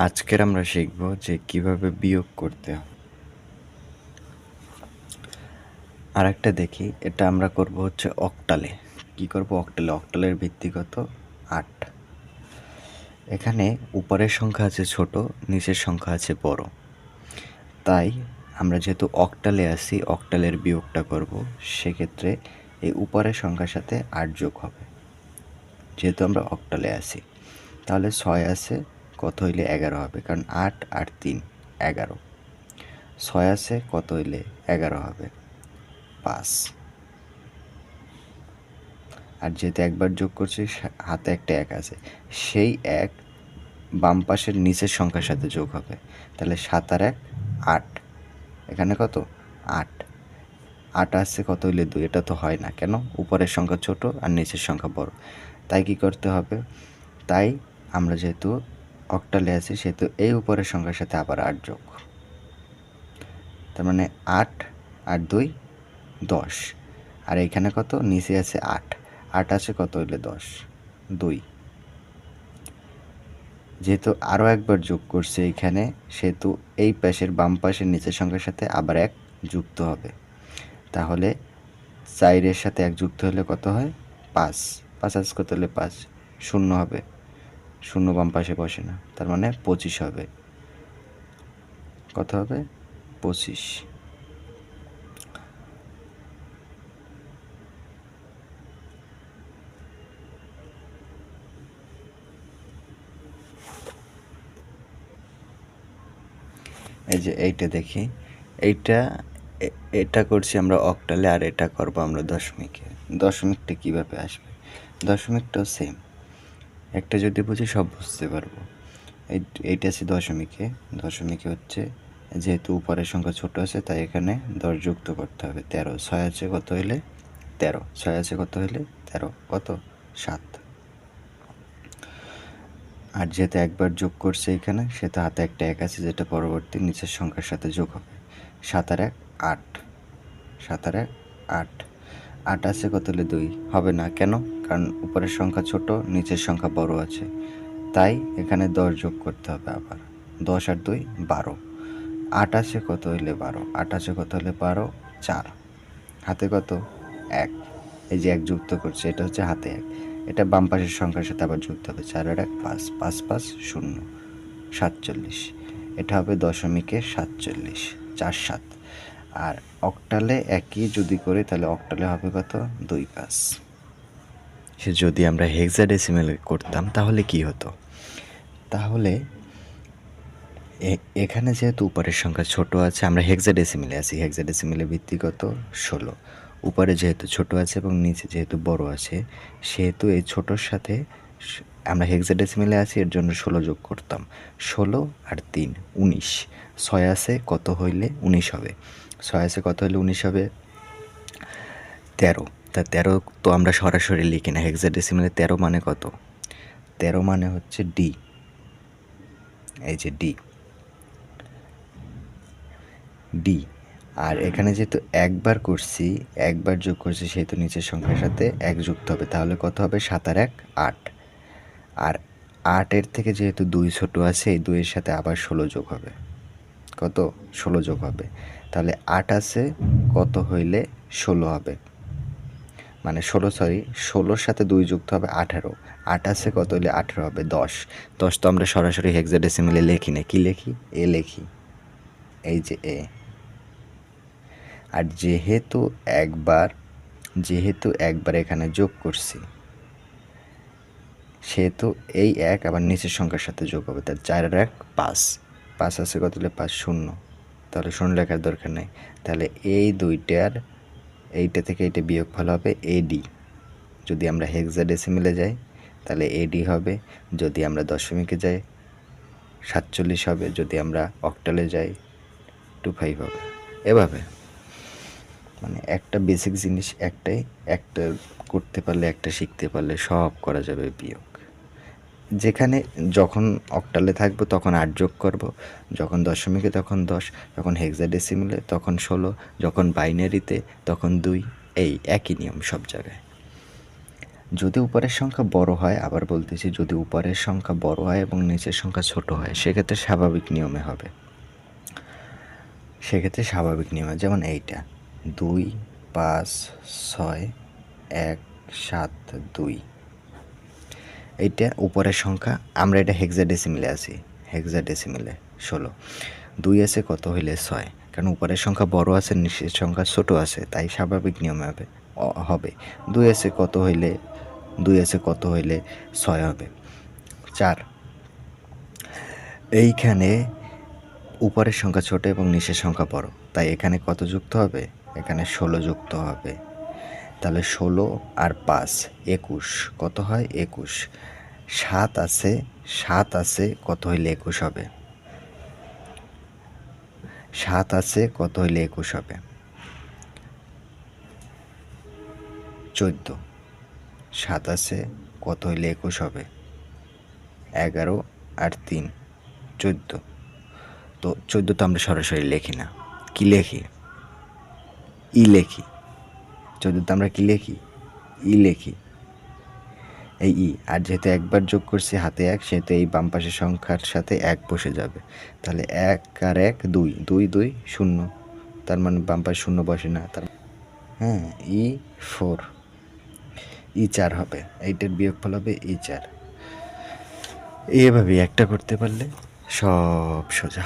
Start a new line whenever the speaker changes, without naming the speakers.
আজকের আমরা শিখব যে কিভাবে বিয়োগ করতে হয়। আর একটা দেখি, এটা আমরা করব হচ্ছে অক্টালে। কি করব? অক্টালে। অক্টালের ভিত্তি কত? 8। এখানে উপরের সংখ্যা আছে ছোট, নিচের সংখ্যা আছে বড়। তাই আমরা যেহেতু অক্টালে আছি, অক্টালের বিয়োগটা করব। সেক্ষেত্রে এই উপরের সংখ্যার সাথে 8 যোগ হবে, যেহেতু আমরা অক্টালে আছি। তাহলে 6 আছে, কত হইলে 11 হবে? কারণ 8 আর 3 11। 6 আছে, কত হইলে 11 হবে? 5। আর যেহেতু একবার যোগ করছি, হাতে একটা 1 আছে, সেই 1 বাম পাশের নিচের সংখ্যার সাথে যোগ হবে। তাহলে 7 আর 1 8। এখানে কত? 8। 8 আসছে, কত হইলে 2? এটা তো হয় না। কেন? উপরের সংখ্যা ছোট আর নিচের সংখ্যা বড়। তাই কি করতে হবে? তাই আমরা যেহেতু অক্টালে আছি, সেহেতু এই উপরের সংখ্যার সাথে আবার 8 যোগ। তার মানে 8 আর 2 10। আর এখানে কত? নিচে আছে 8। 8 আছে, কত হইলে 10? 2। যেহেতু আরও একবার যোগ করছে এইখানে, সেহেতু এই পাশের বাম পাশের নিচের সংখ্যার সাথে আবার 1 যুক্ত হবে। তাহলে 4-এর সাথে 1 যুক্ত হলে কত হয়? 5। 5 আছে, কত হলে 5? 0 হবে। 0 বাম পাশে বসে না, তার মানে 25 হবে। কত হবে? 25। এই যে এইটা দেখি, এটা করছি আমরা অক্টালে, আর এটা করবো আমরা দশমিকে। দশমিকটা কিভাবে আসবে? দশমিকটাও সেম। একটা যদি বুঝি সব বুঝতে পারবো। এইটা আছে দশমিকে। দশমিকে হচ্ছে, যেহেতু উপরের সংখ্যা ছোট আছে, তাই এখানে 10 যুক্ত করতে হবে। 13। 6 আছে, কত হইলে 13? 6 আছে, কত হইলে 13? কত? 7। আর যেহেতু একবার যোগ করছে এখানে, সেহেতু হাতে একটা 1 আছে, যেটা পরবর্তী নিচের সংখ্যার সাথে যোগ হবে। 7 আর 1 8। 7 আর 1 8। 8 আছে, কত হলে 2? হবে না। কেন? কারণ উপরের সংখ্যা ছোট, নিচের সংখ্যা বড় আছে। তাই এখানে 10 যোগ করতে হবে আবার। 10 আর 2 12। 8 আছে, কত হইলে 12? 8 আছে, কত হলে 12? 4। হাতে কত? 1। এই যে 1 যুক্ত করছে, এটা হচ্ছে হাতে 1। এটা বাম পাশের সংখ্যার সাথে আবার যুক্ত হবে। 4 আর 1 5। 5 5 0। 47। এটা হবে দশমিকে 47। 4 7। আর অক্টালে একই যদি করি, তাহলে অক্টালে হবে কত? 2 5। সে যদি আমরা হেক্সাডেসিমেলে করতাম, তাহলে কি হতো? তাহলে এখানে যেহেতু উপরের সংখ্যা ছোট আছে, আমরা হেক্সাডেসিমেলে আছি। হেক্সাডেসিমেলের ভিত্তি কত? 16। উপরে যেহেতু ছোট আছে এবং নিচে যেহেতু বড় আছে, সেহেতু এই ছোটোর সাথে আমরা হেক্সাডেসিমেলে আছি, এর জন্য 16 যোগ করতাম। 16 আর 3 19। 6 আছে, কত হইলে 19 হবে? 6 আছে, কত হইলে 19 হবে? 13। তা 13 তো আমরা সরাসরি লিখি না। হেক্সাডেসিমেলে 13 মানে কত? 13 মানে হচ্ছে ডি। এই যে ডি। ডি। আর এখানে যেহেতু একবার করছি, একবার যোগ করছি, সেহেতু নিচের সংখ্যার সাথে 1 যুক্ত হবে। তাহলে কত হবে? 7 আর 1 8। আর 8-এর থেকে যেহেতু 2 ছোট আছে, এই 2-এর সাথে আবার 16 যোগ হবে। কত? 16 যোগ হবে। তাহলে 8 আছে, কত হইলে 16 হবে? মানে 16-র সাথে 2 যুক্ত হবে 18। 8 আছে, কত হইলে 18 হবে? 10। 10 তো আমরা সরাসরি হেক্সাডেসিমেলে লিখি না। কি লিখি? এ লিখি। এই যে এ। আর যেহেতু একবার এখানে যোগ করছি, সেহেতু এই 1 আবার নিচের সংখ্যার সাথে যোগ হবে। তার 4 আর 1 5। 5 আছে, কত হলে 5? 0। তাহলে 0 লেখার দরকার নেই। তাহলে এই দুইটার, এইটা থেকে এইটা বিয়োগফল হবে এডি। যদি আমরা হেক্সাডেসিমেলে যাই, তাহলে এডি হবে। যদি আমরা দশমিকে যাই, 47 হবে। যদি আমরা অক্টালে যাই, 25 হবে। এভাবে মানে একটা বেসিক জিনিস একটা করতে পারলে, একটা শিখতে পারলে সব করা যাবে বিয়োগ। যেখানে যখন অক্টালে থাকবো তখন 8 যোগ করব, যখন দশমিকে তখন 10, যখন হেক্সাডেসিমেলে তখন 16, যখন বাইনারিতে তখন 2। এই একই নিয়ম সব জায়গায়। যদি উপরের সংখ্যা বড় হয়, আবার বলতেছি, যদি উপরের সংখ্যা বড় হয় এবং নিচের সংখ্যা ছোট হয়, সেক্ষেত্রে স্বাভাবিক নিয়মে হবে। সেক্ষেত্রে স্বাভাবিক নিয়মে, যেমন এইটা 2, 5, 6, 1, 7, 2। এইটা উপরের সংখ্যা, আমরা এটা হেক্সাডেসিমেলে আছি, হেক্সাডেসিমেলে 16। 2 আছে কত হইলে 6, কারণ উপরের সংখ্যা বড় আছে, নিচের সংখ্যা ছোট আছে, তাই স্বাভাবিক নিয়মে হবে। 2 আছে কত হইলে 6 হবে। 4, এইখানে উপরের সংখ্যা ছোট এবং নিচের সংখ্যা বড়, তাই এখানে কত যুক্ত হবে? এখানে 16 যুক্ত হবে। তাহলে 16 আর 5 21, কত হয়? 21। 7 আছে কত হইলে 21 হবে? 7 আছে কত হইলে 21 হবে? 14। 7 আছে কত হইলে 21 হবে? 11 আর 3 14। তো 14 তো আমরা সরাসরি লিখি না, কি লিখি? লিখি। 14 তো আমরা কি লিখি? লিখি, এই আর যেহেতু একবার যোগ করছি হাতে 1, সেহেতু এই বাম পাশের সংখ্যার সাথে 1 বসে যাবে। তাহলে 1 আর 1 2, 2 2 0, তার মানে বাম পাশে 0 বসে না। হ্যাঁ, 4, 4 হবে। এইটার বিয়োগফল হবে 4। এভাবে একটা করতে পারলে সব সোজা।